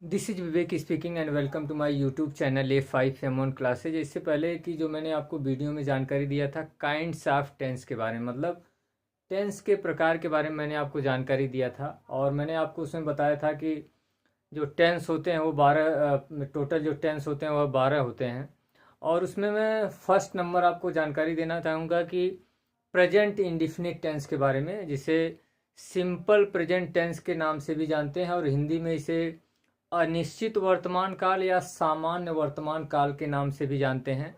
This is Vivek speaking and welcome to my YouTube channel A5M1 classes. इससे पहले कि जो मैंने आपको वीडियो में जानकारी दिया था काइंड्स ऑफ टेंस के बारे में, मतलब टेंस के प्रकार के बारे में मैंने आपको जानकारी दिया था। और मैंने आपको उसमें बताया था कि जो टेंस होते हैं वो 12 टोटल जो टेंस होते हैं वह 12 होते हैं। और उसमें मैं फर्स्ट नंबर आपको जानकारी देना चाहूँगा कि प्रेजेंट इंडिफिनिट टेंस के बारे में, जिसे सिंपल प्रेजेंट टेंस के नाम से भी जानते हैं और हिंदी में इसे अनिश्चित वर्तमान काल या सामान्य वर्तमान काल के नाम से भी जानते हैं।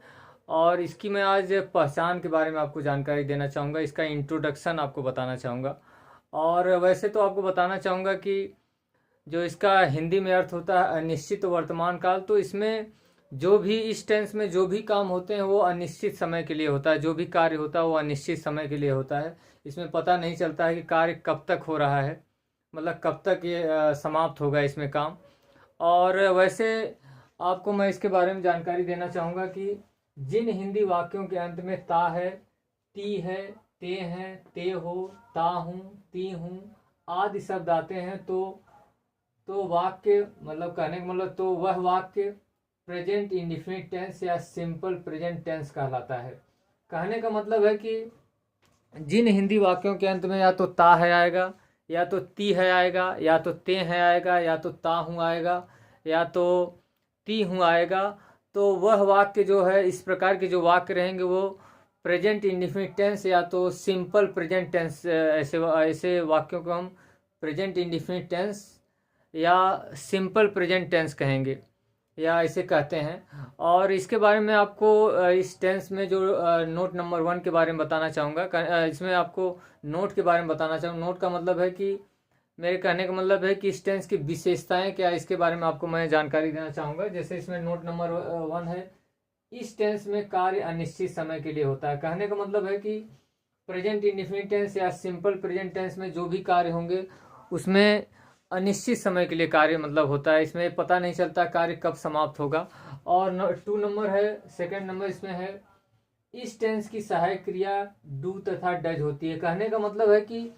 और इसकी मैं आज पहचान के बारे में आपको जानकारी देना चाहूँगा, इसका इंट्रोडक्शन आपको बताना चाहूँगा। और वैसे तो आपको बताना चाहूँगा कि जो इसका हिंदी में अर्थ होता है अनिश्चित वर्तमान काल, तो इसमें जो भी इस टेंस में जो भी काम होते हैं वो अनिश्चित समय के लिए होता है, जो भी कार्य होता है वो अनिश्चित समय के लिए होता है। इसमें पता नहीं चलता है कि कार्य कब तक हो रहा है, मतलब कब तक ये समाप्त होगा इसमें काम। और वैसे आपको मैं इसके बारे में जानकारी देना चाहूँगा कि जिन हिंदी वाक्यों के अंत में ता है, ती है, ते हैं, ते हो, ता हूँ, ती हूँ आदि शब्द आते हैं तो वाक्य, मतलब कहने का मतलब तो वह वाक्य प्रेजेंट इंडिफिनिट टेंस या सिंपल प्रेजेंट टेंस कहलाता है। कहने का मतलब है कि जिन हिंदी वाक्यों के अंत में या तो ता है आएगा, या तो ती है आएगा, या तो ते है आएगा, या तो ता हूँ आएगा, या तो ती हूँ आएगा, तो वह वाक्य जो है, इस प्रकार के जो वाक्य रहेंगे वो प्रेजेंट इंडिफिनिट टेंस या तो सिंपल प्रेजेंट टेंस, ऐसे ऐसे वाक्यों को हम प्रेजेंट इंडिफिनिट टेंस या सिंपल प्रेजेंट टेंस कहेंगे या ऐसे कहते हैं। और इसके बारे में आपको इस टेंस में जो नोट नंबर 1 के बारे में बताना चाहूँगा, इसमें आपको नोट के बारे में बताना चाहूँगा। नोट का मतलब है कि मेरे कहने का मतलब है कि इस टेंस की विशेषताएं क्या है, इसके बारे में आपको मैं जानकारी देना चाहूँगा। जैसे इसमें नोट नंबर 1 है, इस टेंस में कार्य अनिश्चित समय के लिए होता है। कहने का मतलब है कि प्रेजेंट इंडिफिनिट टेंस या सिंपल प्रेजेंट टेंस में जो भी कार्य होंगे उसमें अनिश्चित समय के लिए कार्य मतलब होता है, इसमें पता नहीं चलता कार्य कब समाप्त होगा। और 2 नंबर है, सेकंड नंबर इसमें है, इस टेंस की सहायक क्रिया डू तथा डज होती है। कहने का मतलब है कि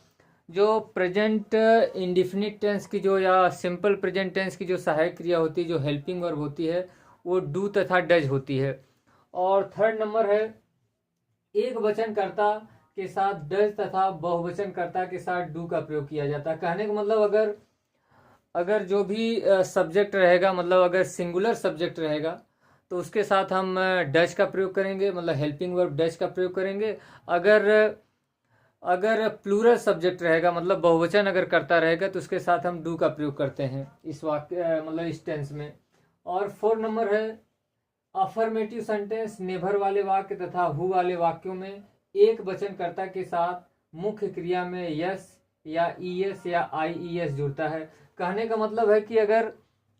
जो प्रेजेंट इंडिफिनिट टेंस की जो या सिंपल प्रेजेंट टेंस की जो सहायक क्रिया होती है, जो हेल्पिंग वर्ब होती है, वो डू तथा डज होती है। और थर्ड नंबर है, एक वचनकर्ता के साथ डज तथा बहुवचनकर्ता के साथ डू का प्रयोग किया जाता है। कहने का मतलब अगर अगर जो भी सब्जेक्ट रहेगा, मतलब अगर सिंगुलर सब्जेक्ट रहेगा तो उसके साथ हम डज का प्रयोग करेंगे, मतलब हेल्पिंग वर्ब डज का प्रयोग करेंगे। अगर अगर प्लूरल सब्जेक्ट रहेगा, मतलब बहुवचन अगर करता रहेगा, तो उसके साथ हम डू का प्रयोग करते हैं इस वाक्य मतलब इस टेंस में। और 4 नंबर है, अफर्मेटिव सेंटेंस नेभर वाले वाक्य तथा हु वाले वाक्यों में एक वचनकर्ता के साथ मुख्य क्रिया में यस या ईएस या आईईएस जुड़ता है। कहने का मतलब है कि अगर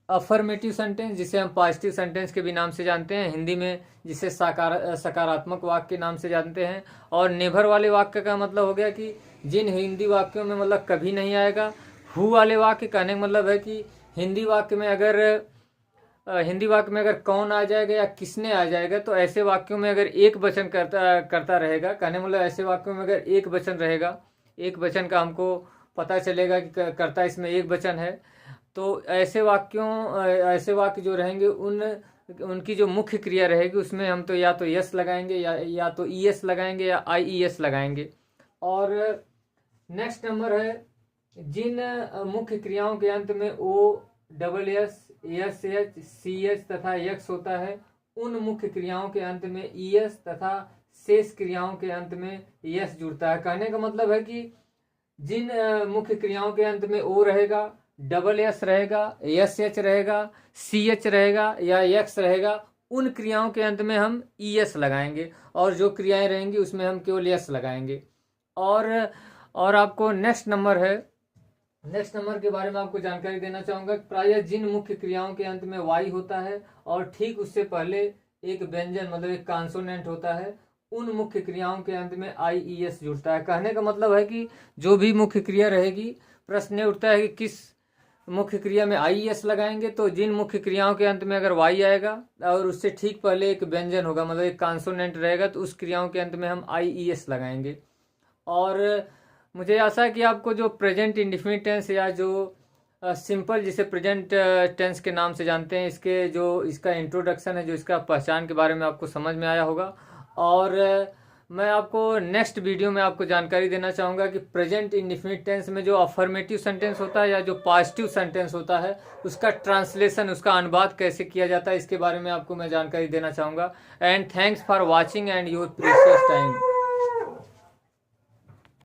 अफर्मेटिव सेंटेंस, जिसे हम पॉजिटिव सेंटेंस के भी नाम से जानते हैं, हिंदी में जिसे सकारात्मक वाक्य के नाम से जानते हैं। और नेभर वाले वाक्य का मतलब हो गया कि जिन हिंदी वाक्यों में मतलब कभी नहीं आएगा। हु वाले वाक्य कहने का मतलब है कि हिंदी वाक्य में अगर कौन आ जाएगा या किसने आ जाएगा, तो ऐसे वाक्यों में अगर एक वचन करता करता रहेगा, कहने मतलब ऐसे वाक्यों में अगर एक वचन रहेगा, एक वचन का हमको पता चलेगा कि कर्ता इसमें एक वचन है, तो ऐसे वाक्य जो रहेंगे उनकी जो मुख्य क्रिया रहेगी उसमें हम तो या तो यस लगाएंगे या तो ईएस लगाएंगे या आईईएस लगाएंगे। और नेक्स्ट नंबर है, जिन मुख्य क्रियाओं के अंत में O double S S H C H तथा यक्स होता है, उन मुख्य क्रियाओं के अंत में ईएस तथा शेष क्रियाओं के अंत में यस जुड़ता है। कहने का मतलब है कि जिन मुख्य क्रियाओं के अंत में ओ रहेगा, डबल एस रहेगा, एस एच रहेगा, सी एच रहेगा या यक्स रहेगा, उन क्रियाओं के अंत में हम ई एस लगाएंगे, और जो क्रियाएं रहेंगी उसमें हम केवल यस लगाएंगे। और आपको नेक्स्ट नंबर के बारे में आपको जानकारी देना चाहूँगा। प्रायः जिन मुख्य क्रियाओं के अंत में वाई होता है और ठीक उससे पहले एक व्यंजन मतलब एक कॉन्सोनेंट होता है, उन मुख्य क्रियाओं के अंत में आईईएस जुड़ता है। कहने का मतलब है कि जो भी मुख्य क्रिया रहेगी, प्रश्न ये उठता है कि किस मुख्य क्रिया में आईईएस लगाएंगे, तो जिन मुख्य क्रियाओं के अंत में अगर वाई आएगा और उससे ठीक पहले एक व्यंजन होगा, मतलब एक कॉन्सोनेंट रहेगा, तो उस क्रियाओं के अंत में हम आईईएस लगाएंगे। और मुझे आशा है कि आपको जो प्रेजेंट इंडिफिनिट टेंस या जो सिंपल जिसे प्रेजेंट टेंस के नाम से जानते हैं, इसका इंट्रोडक्शन है, जो इसका पहचान के बारे में आपको समझ में आया होगा। और मैं आपको नेक्स्ट वीडियो में आपको जानकारी देना चाहूँगा कि प्रेजेंट इंडेफिनिट टेंस में जो अफर्मेटिव सेंटेंस होता है या जो पॉजिटिव सेंटेंस होता है, उसका ट्रांसलेशन, उसका अनुवाद कैसे किया जाता है, इसके बारे में आपको मैं जानकारी देना चाहूँगा। And thanks for watching and your precious time.